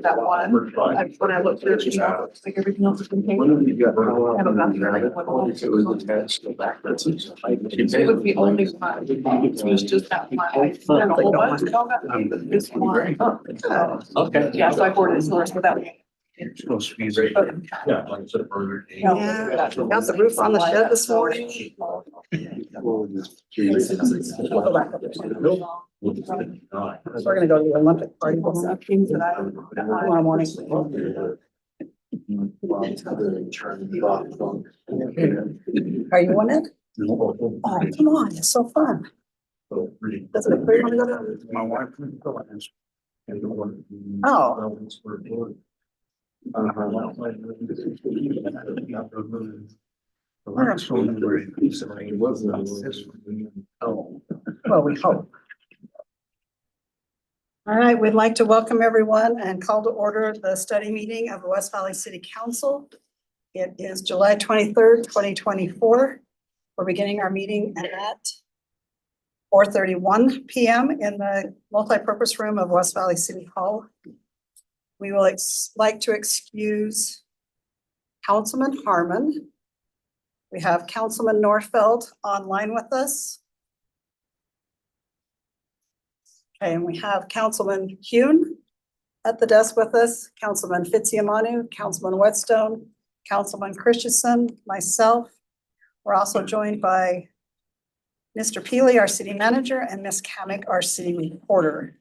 That one, when I looked through it, it's like everything else is contained. It was the only one. It was just that one. I spent a whole bunch of all that. This one. Okay. Yeah, so I forwarded it source without. Supposed to be. Yeah, like I said, further. Yeah, got the roof on the shed this morning. We're gonna go to the Olympic party tomorrow morning. Are you on it? Oh, come on, it's so fun. Doesn't it really want to go to? My wife. Oh. Well, we hope. All right, we'd like to welcome everyone and call to order the study meeting of the West Valley City Council. It is July 23rd, 2024. We're beginning our meeting at 4:31 p.m. in the multipurpose room of West Valley City Hall. We will like to excuse Councilman Harmon. We have Councilman Norfeld online with us. Okay, and we have Councilman Hune at the desk with us, Councilman Fitzsimmonu, Councilman Whetstone, Councilman Christensen, myself. We're also joined by Mr. Peely, our city manager, and Ms. Kamick, our city reporter.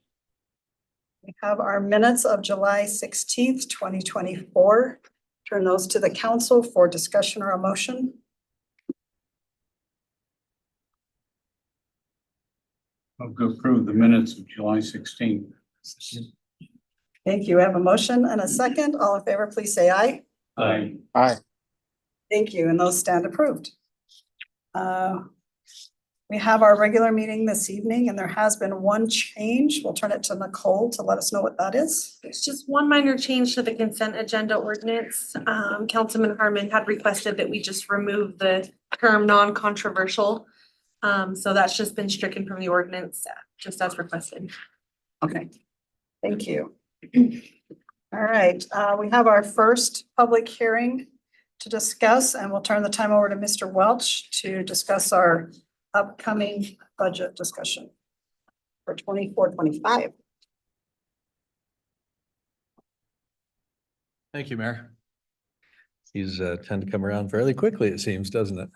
We have our minutes of July 16th, 2024. Turn those to the council for discussion or a motion. I'll go approve the minutes of July 16th. Thank you. I have a motion and a second. All in favor, please say aye. Aye. Thank you, and those stand approved. We have our regular meeting this evening, and there has been one change. We'll turn it to Nicole to let us know what that is. There's just one minor change to the consent agenda ordinance. Councilman Harmon had requested that we just remove the term non-controversial. So that's just been stricken from the ordinance, just as requested. Okay, thank you. All right, we have our first public hearing to discuss, and we'll turn the time over to Mr. Welch to discuss our upcoming budget discussion for 24-25. Thank you, Mayor. These tend to come around fairly quickly, it seems, doesn't it?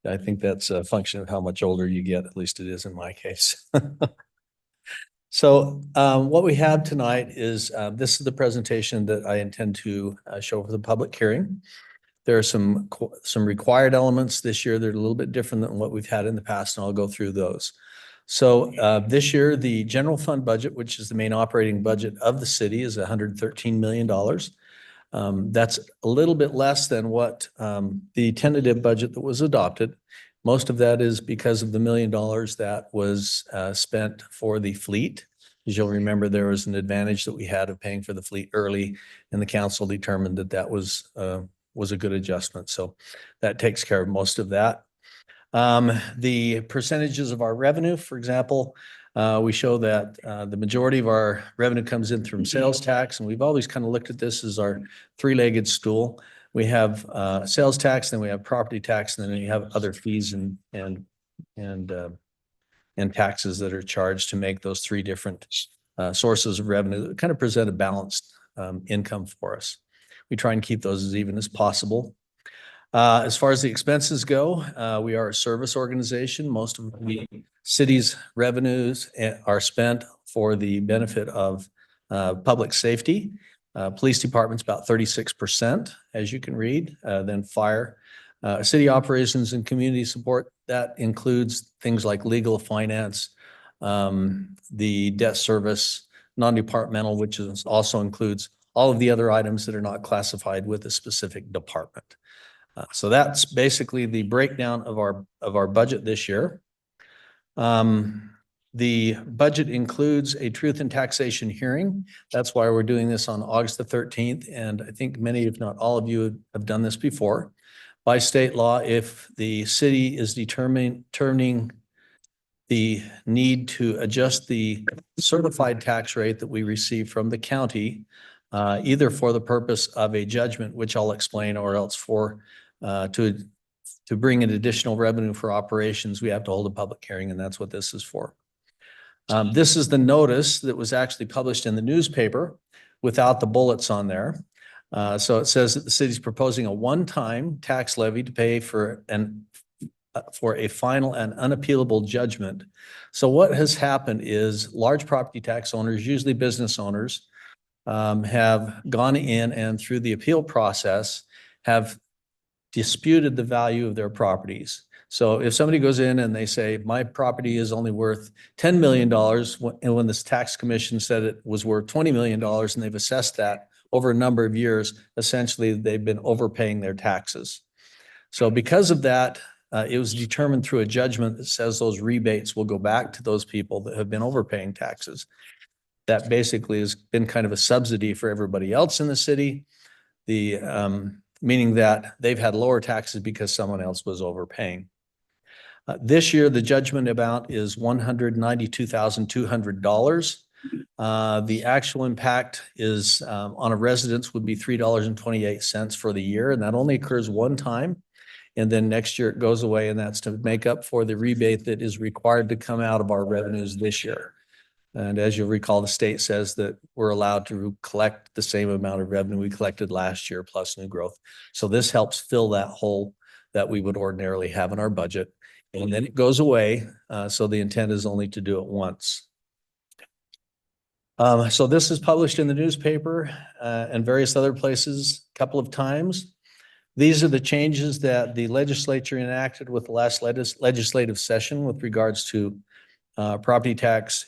I think that's a function of how much older you get, at least it is in my case. So what we have tonight is this is the presentation that I intend to show for the public hearing. There are some required elements this year that are a little bit different than what we've had in the past, and I'll go through those. So this year, the general fund budget, which is the main operating budget of the city, is $113 million. That's a little bit less than what the tentative budget that was adopted. Most of that is because of the $1 million that was spent for the fleet. As you'll remember, there was an advantage that we had of paying for the fleet early, and the council determined that that was a good adjustment. So that takes care of most of that. The percentages of our revenue, for example, we show that the majority of our revenue comes in from sales tax, and we've always kind of looked at this as our three-legged stool. We have sales tax, then we have property tax, and then you have other fees and taxes that are charged to make those three different sources of revenue that kind of present a balanced income for us. We try and keep those as even as possible. As far as the expenses go, we are a service organization. Most of the city's revenues are spent for the benefit of public safety. Police department's about 36%, as you can read, then fire. City operations and community support, that includes things like legal, finance, the debt service, non-departmental, which also includes all of the other items that are not classified with a specific department. So that's basically the breakdown of our budget this year. The budget includes a truth and taxation hearing. That's why we're doing this on August the 13th. And I think many, if not all of you, have done this before. By state law, if the city is determining the need to adjust the certified tax rate that we receive from the county, either for the purpose of a judgment, which I'll explain, or else for to bring in additional revenue for operations, we have to hold a public hearing, and that's what this is for. This is the notice that was actually published in the newspaper without the bullets on there. So it says that the city's proposing a one-time tax levy to pay for a final and unappealable judgment. So what has happened is large property tax owners, usually business owners, have gone in and through the appeal process have disputed the value of their properties. So if somebody goes in and they say, my property is only worth $10 million, and when this tax commission said it was worth $20 million, and they've assessed that over a number of years, essentially they've been overpaying their taxes. So because of that, it was determined through a judgment that says those rebates will go back to those people that have been overpaying taxes. That basically has been kind of a subsidy for everybody else in the city. Meaning that they've had lower taxes because someone else was overpaying. This year, the judgment amount is $192,200. The actual impact is on a residence would be $3.28 for the year, and that only occurs one time. And then next year it goes away, and that's to make up for the rebate that is required to come out of our revenues this year. And as you'll recall, the state says that we're allowed to collect the same amount of revenue we collected last year plus new growth. So this helps fill that hole that we would ordinarily have in our budget. And then it goes away. So the intent is only to do it once. So this is published in the newspaper and various other places a couple of times. These are the changes that the legislature enacted with the last legislative session with regards to property tax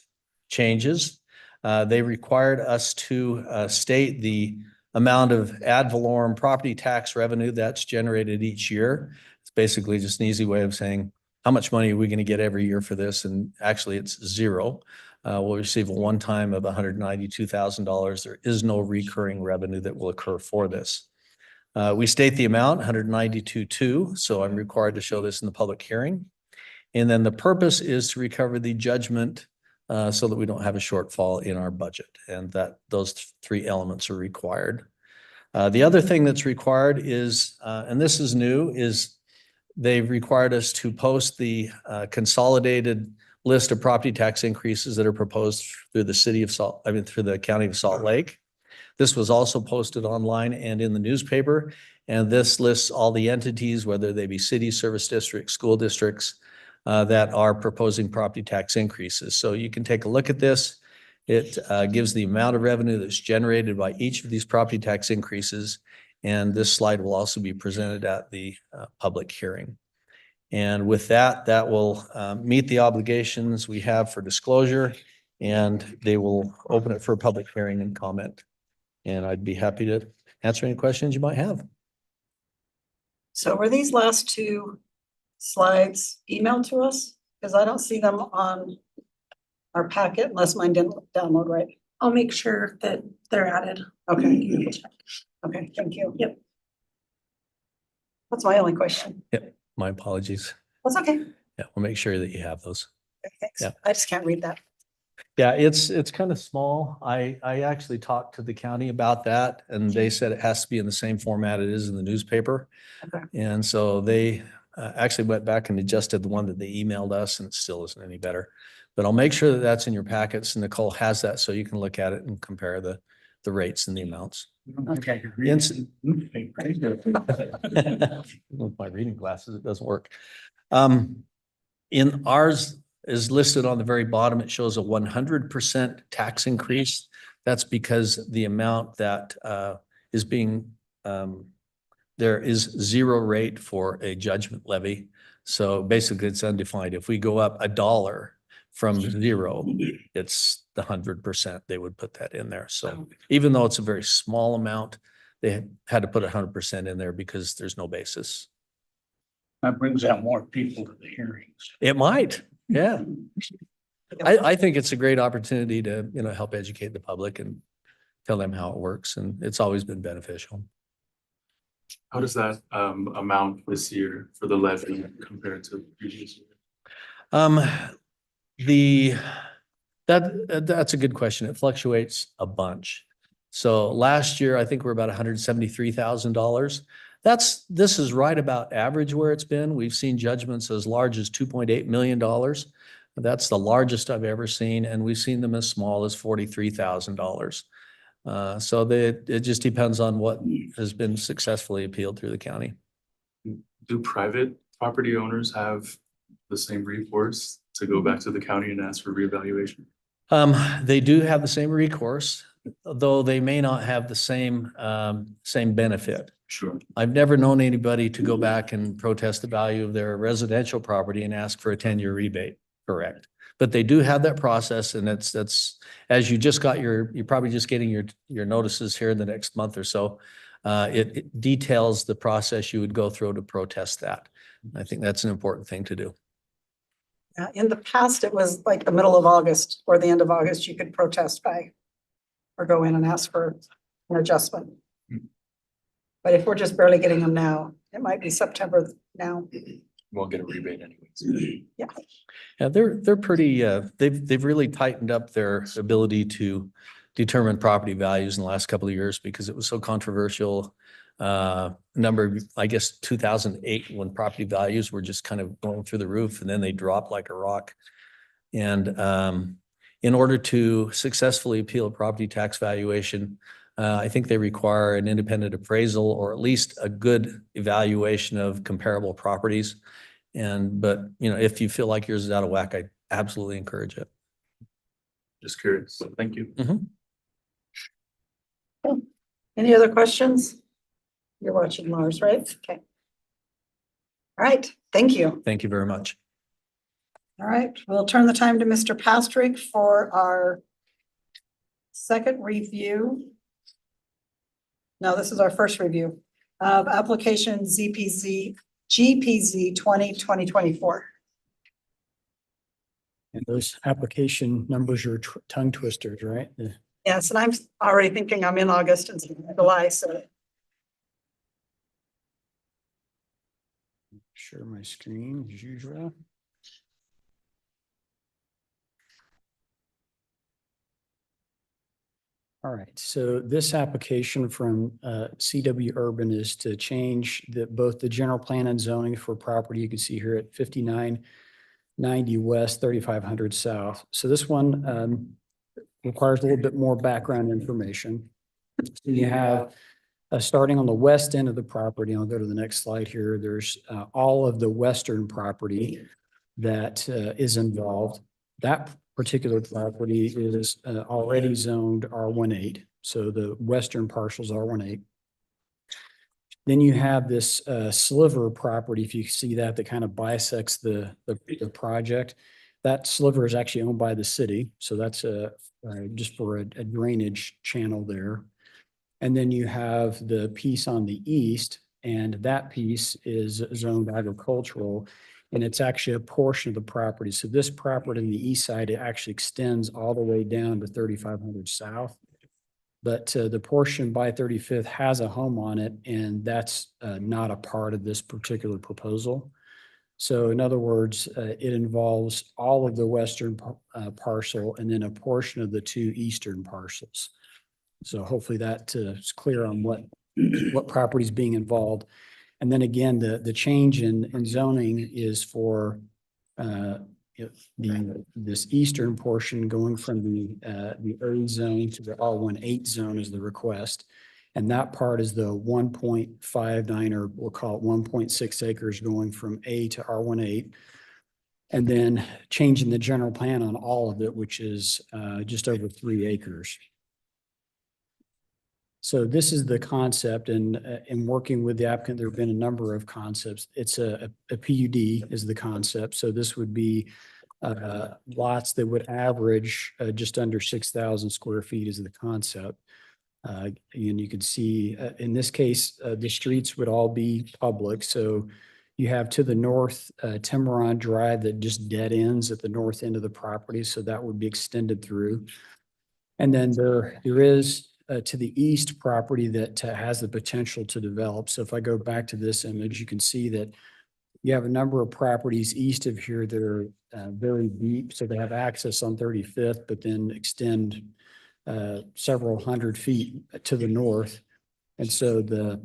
changes. They required us to state the amount of ad valorem property tax revenue that's generated each year. It's basically just an easy way of saying, how much money are we going to get every year for this? And actually it's zero. We'll receive a one-time of $192,000. There is no recurring revenue that will occur for this. We state the amount, $192,200, so I'm required to show this in the public hearing. And then the purpose is to recover the judgment so that we don't have a shortfall in our budget, and that those three elements are required. The other thing that's required is, and this is new, is they've required us to post the consolidated list of property tax increases that are proposed through the through the county of Salt Lake. This was also posted online and in the newspaper, and this lists all the entities, whether they be cities, service districts, school districts, that are proposing property tax increases. So you can take a look at this. It gives the amount of revenue that's generated by each of these property tax increases. And this slide will also be presented at the public hearing. And with that, that will meet the obligations we have for disclosure, and they will open it for a public hearing and comment. And I'd be happy to answer any questions you might have. So were these last two slides emailed to us? Because I don't see them on our packet unless mine didn't download right. I'll make sure that they're added. Okay. Okay, thank you. Yep. That's my only question. Yep, my apologies. That's okay. Yeah, we'll make sure that you have those. Okay, thanks. Yeah. I just can't read that. Yeah, it's kind of small. I actually talked to the county about that, and they said it has to be in the same format it is in the newspaper. Okay. And so they actually went back and adjusted the one that they emailed us, and it still isn't any better. But I'll make sure that that's in your packets, and Nicole has that so you can look at it and compare the the rates and the amounts. Okay. With my reading glasses, it doesn't work. In ours is listed on the very bottom, it shows a 100% tax increase. That's because the amount that is being, there is zero rate for a judgment levy. So basically it's undefined. If we go up $1 from zero, it's the 100%. They would put that in there. So even though it's a very small amount, they had to put 100% in there because there's no basis. That brings out more people to the hearings. It might, yeah. I think it's a great opportunity to, help educate the public and tell them how it works, and it's always been beneficial. How does that amount this year for the levy compared to previous year? That's a good question. It fluctuates a bunch. So last year, I think we're about $173,000. This is right about average where it's been. We've seen judgments as large as $2.8 million. That's the largest I've ever seen, and we've seen them as small as $43,000. So it just depends on what has been successfully appealed through the county. Do private property owners have the same recourse to go back to the county and ask for reevaluation? They do have the same recourse, though they may not have the same benefit. Sure. I've never known anybody to go back and protest the value of their residential property and ask for a 10-year rebate. Correct. But they do have that process, and that's as you just got you're probably just getting your notices here in the next month or so. It details the process you would go through to protest that. I think that's an important thing to do. In the past, it was like the middle of August or the end of August, you could protest by or go in and ask for an adjustment. But if we're just barely getting them now, it might be September now. Won't get a rebate anyways. Yeah. Yeah, they're pretty, they've really tightened up their ability to determine property values in the last couple of years because it was so controversial. I guess 2008, when property values were just kind of going through the roof, and then they dropped like a rock. And in order to successfully appeal a property tax valuation, I think they require an independent appraisal or at least a good evaluation of comparable properties. But if you feel like yours is out of whack, I absolutely encourage it. Just curious. Thank you. Any other questions? You're watching Mars, right? Okay. All right, thank you. Thank you very much. All right, we'll turn the time to Mr. Pastrick for our second review. No, this is our first review of application GPZ 2024. And those application numbers are tongue twisters, right? Yes, and I'm already thinking I'm in August and July, so. Share my screen as usual. All right, so this application from CW Urban is to change both the general plan and zoning for property. You can see here at 5990 West, 3500 South. So this one requires a little bit more background information. So you have starting on the west end of the property, I'll go to the next slide here. There's all of the western property that is involved. That particular property is already zoned R18. So the western parcels R18. Then you have this sliver property, if you see that kind of bisects the project. That sliver is actually owned by the city. So that's just for a drainage channel there. And then you have the piece on the east, and that piece is zoned agricultural, and it's actually a portion of the property. So this property on the east side, it actually extends all the way down to 3500 South. But the portion by 35th has a home on it, and that's not a part of this particular proposal. So in other words, it involves all of the western parcel and then a portion of the two eastern parcels. So hopefully that is clear on what property is being involved. And then again, the change in zoning is for this eastern portion going from the O zone to the R18 zone is the request. And that part is the 1.59, or we'll call it 1.6 acres going from A to R18. And then changing the general plan on all of it, which is just over 3 acres. So this is the concept, and in working with the applicant, there have been a number of concepts. It's a PUD is the concept. So this would be lots that would average just under 6,000 square feet is the concept. And you can see in this case, the streets would all be public. So you have to the north Tiburon Drive that just dead ends at the north end of the property. So that would be extended through. And then there is to the east property that has the potential to develop. So if I go back to this image, you can see that you have a number of properties east of here that are very deep. So they have access on 35th, but then extend several hundred feet to the north. And so the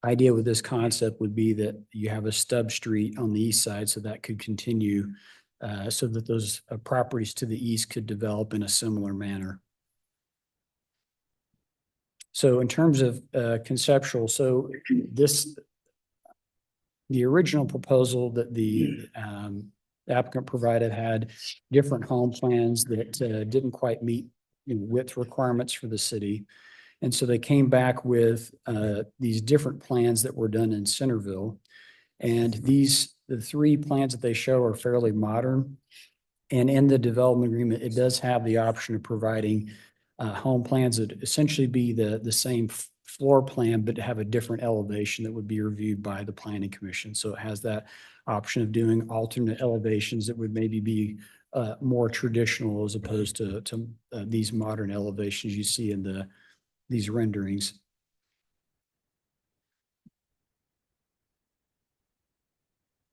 idea with this concept would be that you have a stub street on the east side, so that could continue so that those properties to the east could develop in a similar manner. So in terms of conceptual, so the original proposal that the applicant provided had different home plans that didn't quite meet width requirements for the city. And so they came back with these different plans that were done in Centerville. And the 3 plans that they show are fairly modern. And in the development agreement, it does have the option of providing home plans that essentially be the same floor plan, but have a different elevation that would be reviewed by the planning commission. So it has that option of doing alternate elevations that would maybe be more traditional as opposed to these modern elevations you see in these renderings.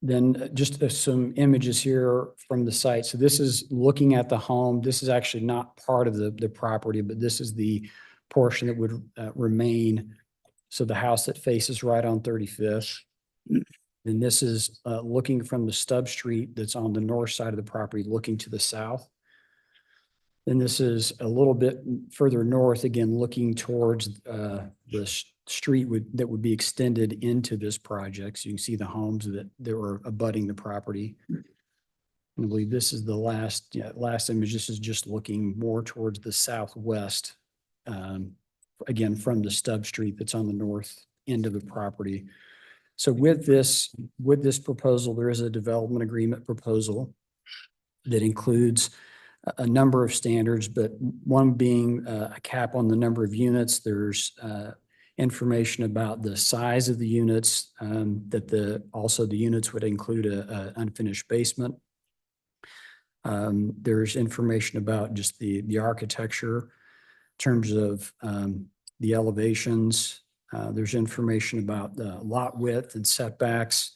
Then just some images here from the site. So this is looking at the home. This is actually not part of the property, but this is the portion that would remain. So the house that faces right on 35th. And this is looking from the stub street that's on the north side of the property, looking to the south. Then this is a little bit further north, again, looking towards the street that would be extended into this project. So you can see the homes that were abutting the property. I believe this is the last image. This is just looking more towards the southwest, again, from the stub street that's on the north end of the property. So with this proposal, there is a development agreement proposal that includes a number of standards, but one being a cap on the number of units. There's information about the size of the units, that also the units would include a unfinished basement. There's information about just the architecture in terms of the elevations. There's information about the lot width and setbacks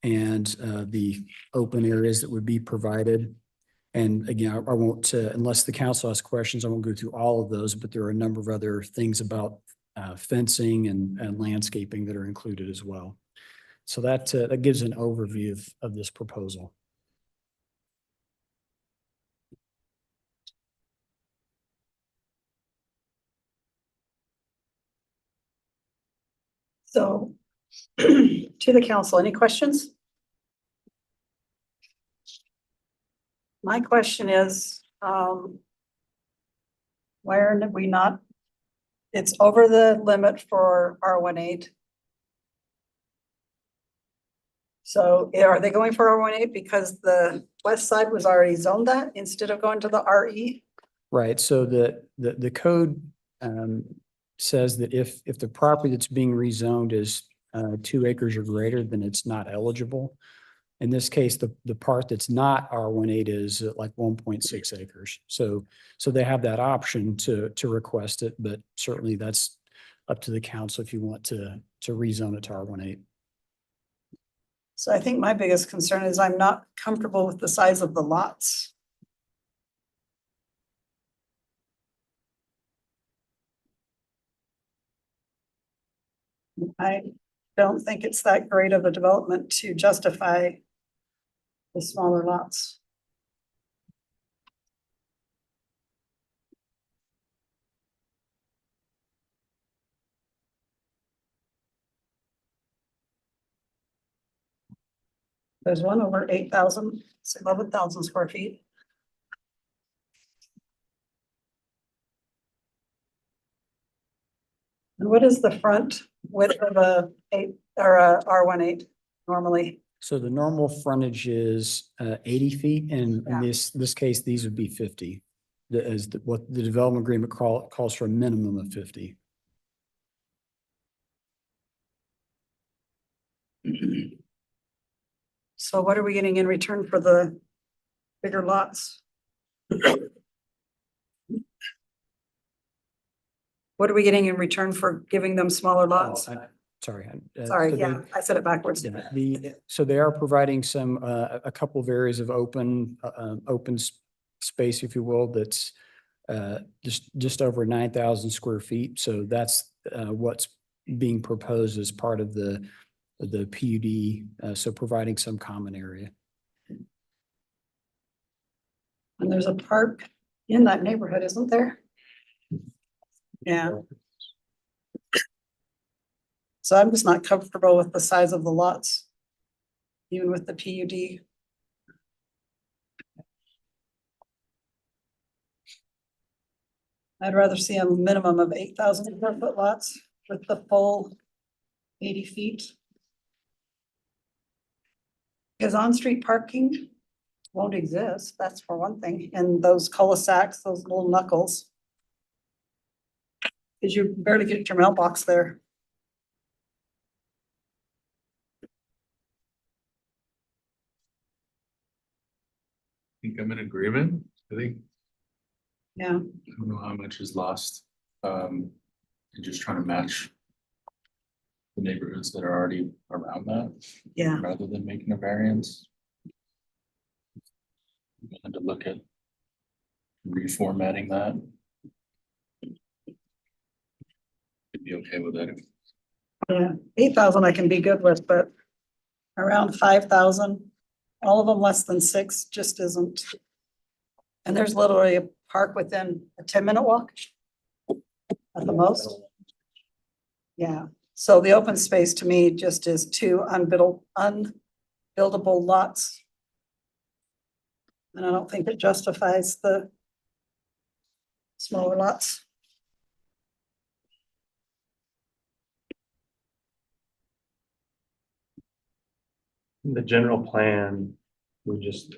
and the open areas that would be provided. And again, I won't, unless the council has questions, I won't go through all of those, but there are a number of other things about fencing and landscaping that are included as well. So that gives an overview of this proposal. So to the council, any questions? My question is, why are we not, it's over the limit for R18. So are they going for R18 because the west side was already zoned that instead of going to the RE? Right. So the code says that if the property that's being rezoned is 2 acres or greater, then it's not eligible. In this case, the part that's not R18 is like 1.6 acres. So they have that option to request it, but certainly that's up to the council if you want to rezone it to R18. So I think my biggest concern is I'm not comfortable with the size of the lots. I don't think it's that great of a development to justify the smaller lots. There's one over 8,000, it's 11,000 square feet. And what is the front width of a R18 normally? So the normal frontage is 80 feet, and Yeah. in this case, these would be 50. What the development agreement calls for a minimum of 50. So what are we getting in return for the bigger lots? What are we getting in return for giving them smaller lots? Sorry. Sorry, so they- yeah, I said it backwards. Yeah, so they are providing some, a couple of areas of open space, if you will, that's just over 9,000 square feet. So that's what's being proposed as part of the PUD, so providing some common area. And there's a park in that neighborhood, isn't there? Yeah. So I'm just not comfortable with the size of the lots. Even with the PUD. I'd rather see a minimum of 8,000 square foot lots with the full 80 feet. Because on-street parking won't exist, that's for one thing, and those cul-de-sacs, those little knuckles. Cause you barely get your mailbox there. I think I'm in agreement. I think, Yeah, I don't know how much is lost. And just trying to match the neighborhoods that are already around that, yeah. rather than making a variance. And to look at reformatting that. I'd be okay with that. Yeah, 8,000 I can be good with, but around 5,000, all of them less than 6 just isn't. And there's literally a park within a 10-minute walk at the most. Yeah, so the open space to me just is 2 unbuildable lots. And I don't think it justifies the smaller lots. The general plan, we just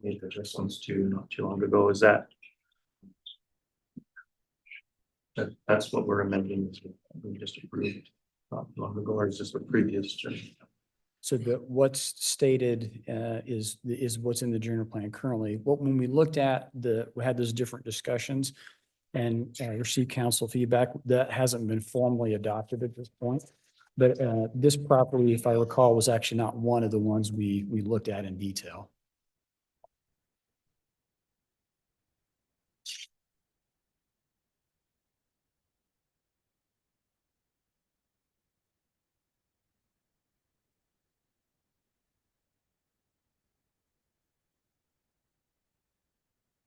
made adjustments to not too long ago, is that that's what we're amending, is what we just approved not long ago, or is this a previous change? So what's stated is what's in the general plan currently. When we looked at we had those different discussions and received council feedback, that hasn't been formally adopted at this point. But this property, if I recall, was actually not one of the ones we looked at in detail.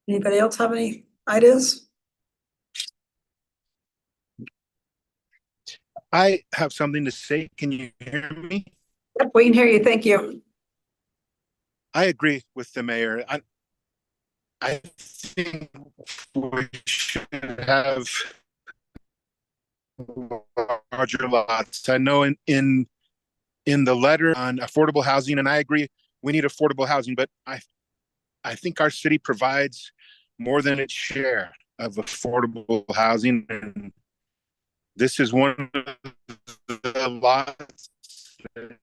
Anybody else have any ideas? I have something to say. Can you hear me? Yep, we can hear you. Thank you. I agree with the mayor. I think we should have larger lots. I know in the letter on affordable housing, and I agree, we need affordable housing, but I think our city provides more than its share of affordable housing, and this is one of the lots that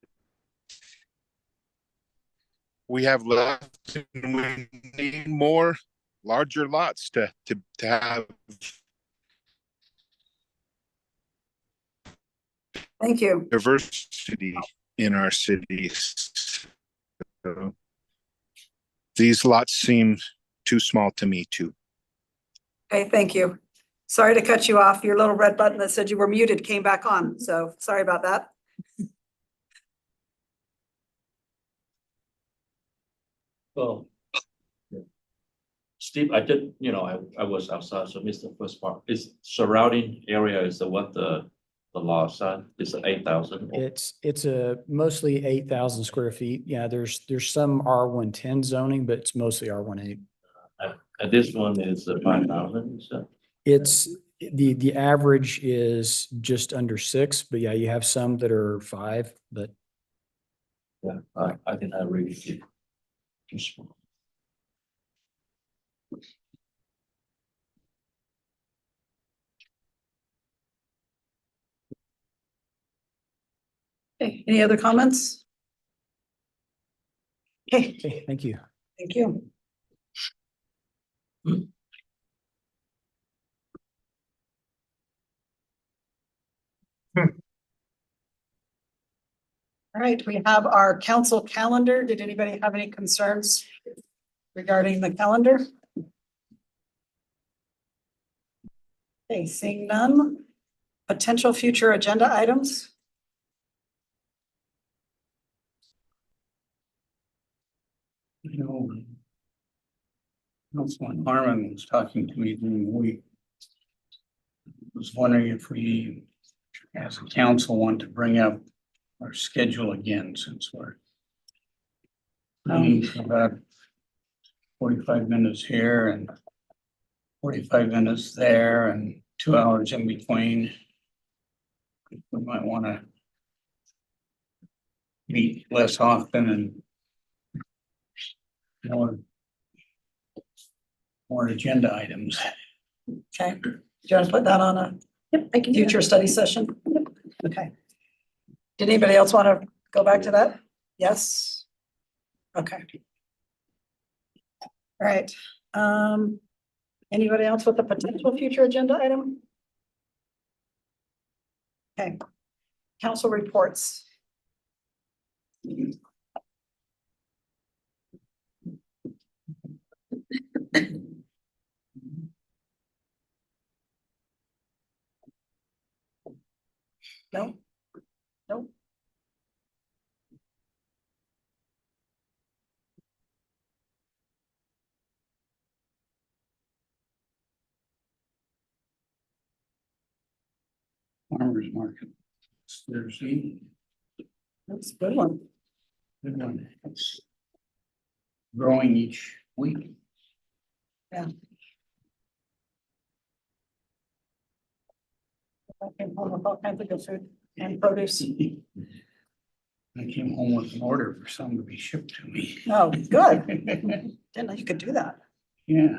we have left, and we need more larger lots to have. Thank you. Diversity in our cities. So these lots seem too small to me too. Okay, thank you. Sorry to cut you off. Your little red button that said you were muted came back on, so sorry about that. Well. yeah. Steve, I did, I was outside, so missed the first part. Is surrounding area is the what the law said, is it 8,000? It's a mostly 8,000 square feet. Yeah, there's some R110 zoning, but it's mostly R18. And this one is 5,000, is that? It's, the average is just under 6, but yeah, you have some that are 5, but Yeah, I think I really did. Too small. Okay, any other comments? Okay, okay, thank you. thank you. All right, we have our council calendar. Did anybody have any concerns regarding the calendar? Okay, seeing none. Potential future agenda items? Councilman Harmon was talking to me during the week. Was wondering if we, as a council, want to bring up our schedule again, since we're about 45 minutes here and 45 minutes there and 2 hours in between. We might want to meet less often and more agenda items. Okay, do you want to put that on a Yep, I can do that. future study session? Okay. Did anybody else want to go back to that? Yes? Okay. All right. Anybody else with a potential future agenda item? Okay. Council reports. No? No? Farmers market. It's Thursday. That's a good one. Good one. It's growing each week. I came home with all kinds of good food and produce. I came home with an order for some to be shipped to me. Oh, good. Didn't know you could do that. Yeah.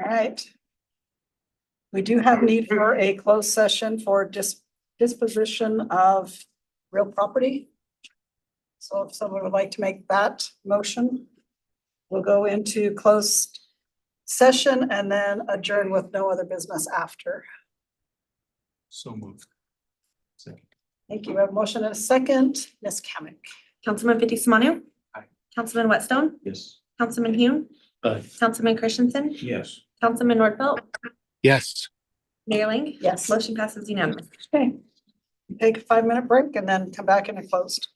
All right. We do have need for a closed session for disposition of real property. So if someone would like to make that motion, we'll go into closed session and then adjourn with no other business after. So moved. Second. Thank you. We have a motion and a second. Ms. Kamic. Councilman Fitzie Umanu. Aye. Councilman Whitstone, Yes. Councilman Hume, Aye. Councilman Christensen, Yes. Councilman Nordfelt, Yes. Mayor Ling. Yes. Motion passes unanimously. Okay. Take a 5-minute break and then come back in a closed.